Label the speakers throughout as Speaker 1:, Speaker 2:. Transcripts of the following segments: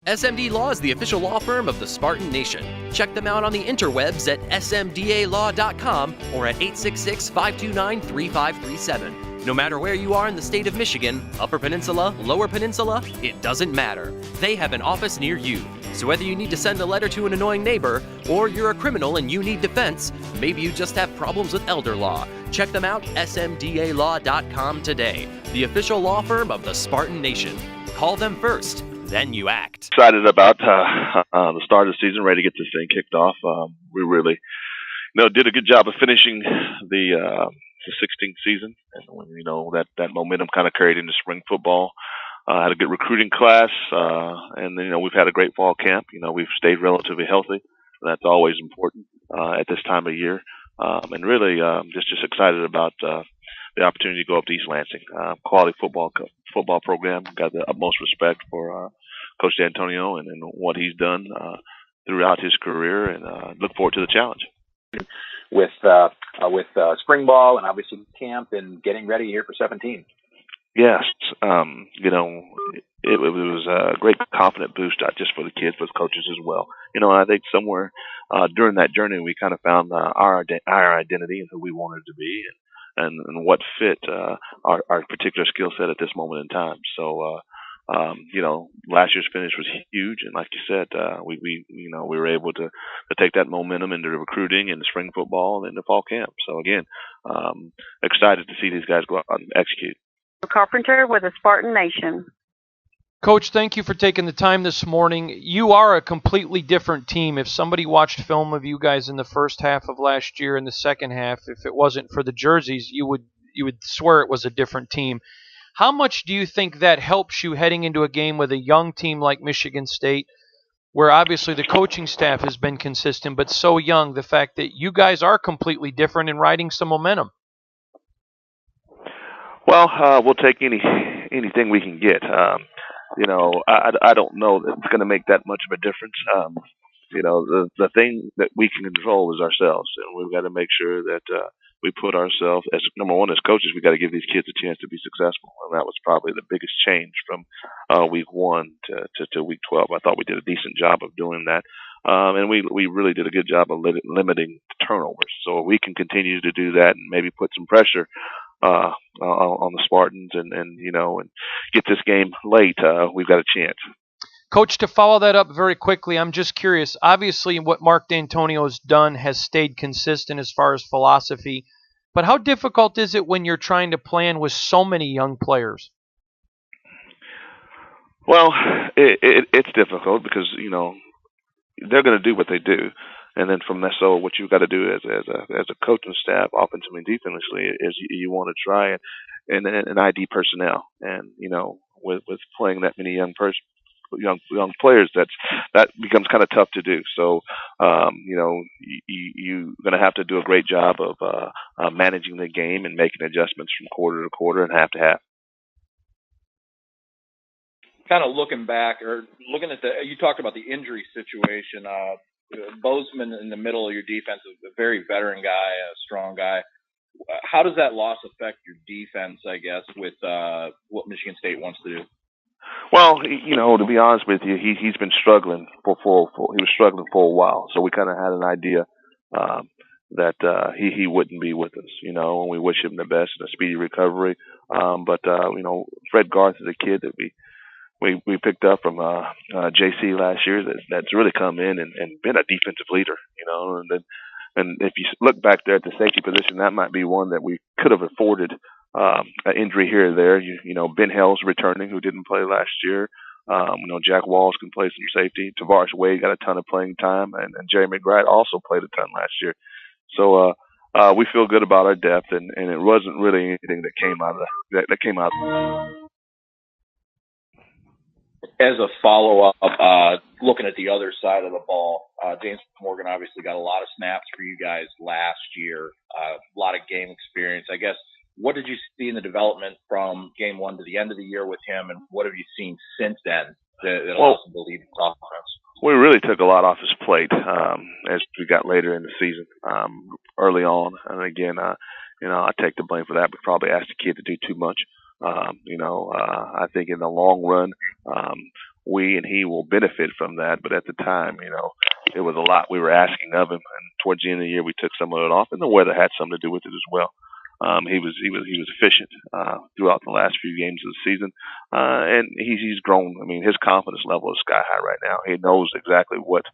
Speaker 1: SMD Law is the official law firm of the Spartan Nation. Check them out on the interwebs at smdalaw.com or at 866-529-3537. No matter where you are in the state of Michigan, Upper Peninsula, Lower Peninsula, it doesn't matter. They have an office near you. So whether you need to send a letter to an annoying neighbor, or you're a criminal and you need defense, maybe you just have problems with elder law, check them out, smdalaw.com today. The official law firm of the Spartan Nation. Call them first, then you act.
Speaker 2: Excited about the start of the season, ready to get this thing kicked off. We really, did a good job of finishing the 16th season, and when that momentum kind of carried into spring football. Had a good recruiting class, and we've had a great fall camp. We've stayed relatively healthy. That's always important at this time of year, and really just excited about the opportunity to go up to East Lansing. Quality football program. Got the utmost respect for Coach D'Antonio and what he's done throughout his career, and look forward to the challenge.
Speaker 3: With spring ball and obviously camp and getting ready here for 17.
Speaker 2: Yes, it was a great confident boost, not just for the kids, but coaches as well. And I think somewhere during that journey, we kind of found our identity and who we wanted to be, and what fit our particular skill set at this moment in time. So, last year's finish was huge, and like you said, we were able to take that momentum into the recruiting and the spring football and the fall camp. So again, excited to see these guys go out and execute.
Speaker 4: Carpenter with the Spartan Nation.
Speaker 5: Coach, thank you for taking the time this morning. You are a completely different team. If somebody watched film of you guys in the first half of last year and the second half, if it wasn't for the jerseys, you would swear it was a different team. How much do you think that helps you heading into a game with a young team like Michigan State, where obviously the coaching staff has been consistent, but so young, the fact that you guys are completely different and riding some momentum?
Speaker 2: Well, we'll take anything we can get. I don't know that it's going to make that much of a difference. The thing that we can control is ourselves, and we've got to make sure that we put ourselves as number one as coaches. We got to give these kids a chance to be successful, and that was probably the biggest change from week 1 to week 12. I thought we did a decent job of doing that, and we really did a good job of limiting turnovers. So we can continue to do that and maybe put some pressure on the Spartans and get this game late, we've got a chance.
Speaker 5: Coach, to follow that up very quickly, I'm just curious. Obviously, what Mark D'Antonio has done has stayed consistent as far as philosophy, but how difficult is it when you're trying to plan with so many young players?
Speaker 2: Well, it's difficult because, they're going to do what they do. And then from that, so what you've got to do as a coaching staff, offensively and defensively, is you want to try and ID personnel. And with playing that many young players, that becomes kind of tough to do. So you're going to have to do a great job of managing the game and making adjustments from quarter to quarter and half to half.
Speaker 6: Kind of looking back or looking at you talked about the injury situation. Bozeman in the middle of your defense is a very veteran guy, a strong guy. How does that loss affect your defense, I guess, with what Michigan State wants to do?
Speaker 2: Well, to be honest with you, he's been struggling he was struggling for a while. So we kind of had an idea that he wouldn't be with us, and we wish him the best and a speedy recovery. But Fred Garth is a kid that we picked up from JC last year that's really come in and been a defensive leader, and if you look back there at the safety position, that might be one that we could have afforded an injury here or there. Ben Hell's returning, who didn't play last year. Jack Walls can play some safety. Tavares Wade got a ton of playing time, and Jerry McBride also played a ton last year. So we feel good about our depth, and it wasn't really anything that came out of that came out.
Speaker 6: As a follow-up, looking at the other side of the ball, James Morgan obviously got a lot of snaps for you guys last year, a lot of game experience. I guess, what did you see in the development from game 1 to the end of the year with him, and what have you seen since then that allows him to lead his offense?
Speaker 2: We really took a lot off his plate as we got later in the season, early on. And again, I take the blame for that. We probably asked the kid to do too much. I think in the long run, we and he will benefit from that. But at the time, it was a lot we were asking of him, and towards the end of the year, we took some of it off, and the weather had something to do with it as well. He was efficient throughout the last few games of the season, and he's grown. I mean, his confidence level is sky high right now. He knows exactly what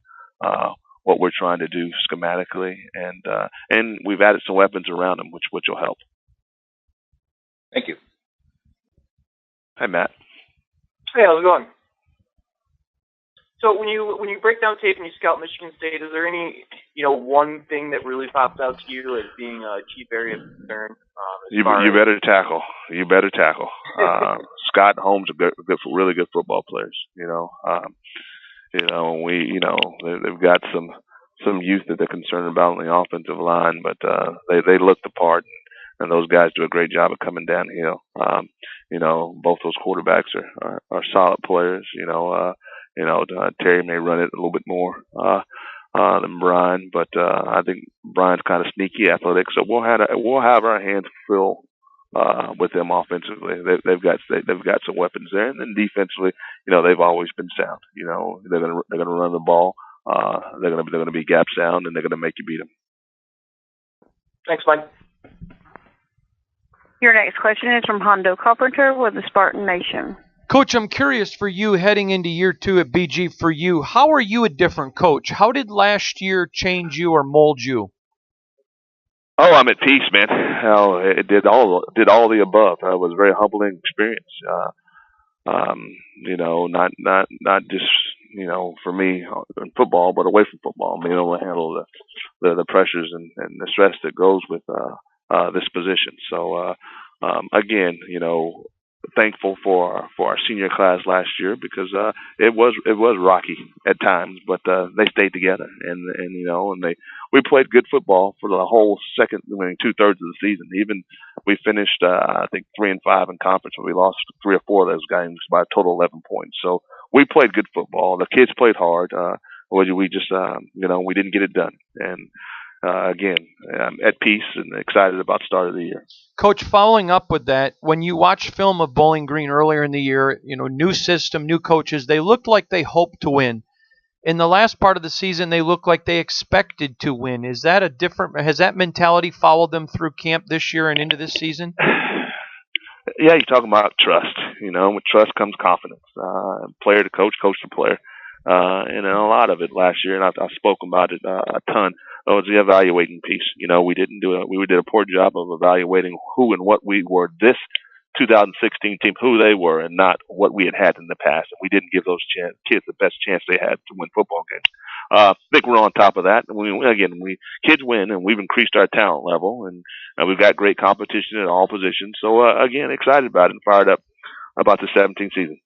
Speaker 2: we're trying to do schematically, and we've added some weapons around him, which will help.
Speaker 3: Thank you.
Speaker 2: Hi, Matt.
Speaker 7: Hey, how's it going? So when you break down tape and you scout Michigan State, is there any one thing that really pops out to you as being a chief area of concern?
Speaker 2: You better tackle. You better tackle. Scott and Holmes are really good football players. They've got some youth that they're concerned about on the offensive line, but they look the part, and those guys do a great job of coming downhill. Both those quarterbacks are solid players. Terry may run it a little bit more than Brian, but I think Brian's kind of sneaky athletic, so we'll have our hands full with them offensively. They've got some weapons there, and then defensively, they've always been sound. They're gonna run the ball. They're gonna be gap sound, and they're gonna make you beat them.
Speaker 7: Thanks, Mike.
Speaker 4: Your next question is from Hondo Carpenter with the Spartan Nation.
Speaker 5: Coach, I'm curious for you heading into year 2 at BG for you. How are you a different coach? How did last year change you or mold you?
Speaker 2: Oh, I'm at peace, man. Hell, it did all the above. It was a very humbling experience. Not just for me in football, but away from football. Being able to handle the pressures and the stress that goes with this position. So again, thankful for our senior class last year because it was rocky at times, but they stayed together and we played good football for the whole second, 2/3 of the season. Even we finished I think 3-5 in conference, but we lost 3 or 4 of those games by a total of 11 points. So we played good football. The kids played hard. We just we didn't get it done. And again, I'm at peace and excited about the start of the year.
Speaker 5: Coach, following up with that, when you watch film of Bowling Green earlier in the year, new system, new coaches, they looked like they hoped to win. In the last part of the season, they looked like they expected to win. Has that mentality followed them through camp this year and into this season?
Speaker 2: Yeah, you're talking about trust. With trust comes confidence. Player to coach, coach to player. And a lot of it last year, and I've spoken about it a ton, was the evaluating piece. We did a poor job of evaluating who and what we were this 2016 team, who they were, and not what we had in the past. And we didn't give those kids the best chance they had to win football games. I think we're on top of that. Kids win, and we've increased our talent level, and we've got great competition at all positions. So again, excited about it and fired up about the 17th season.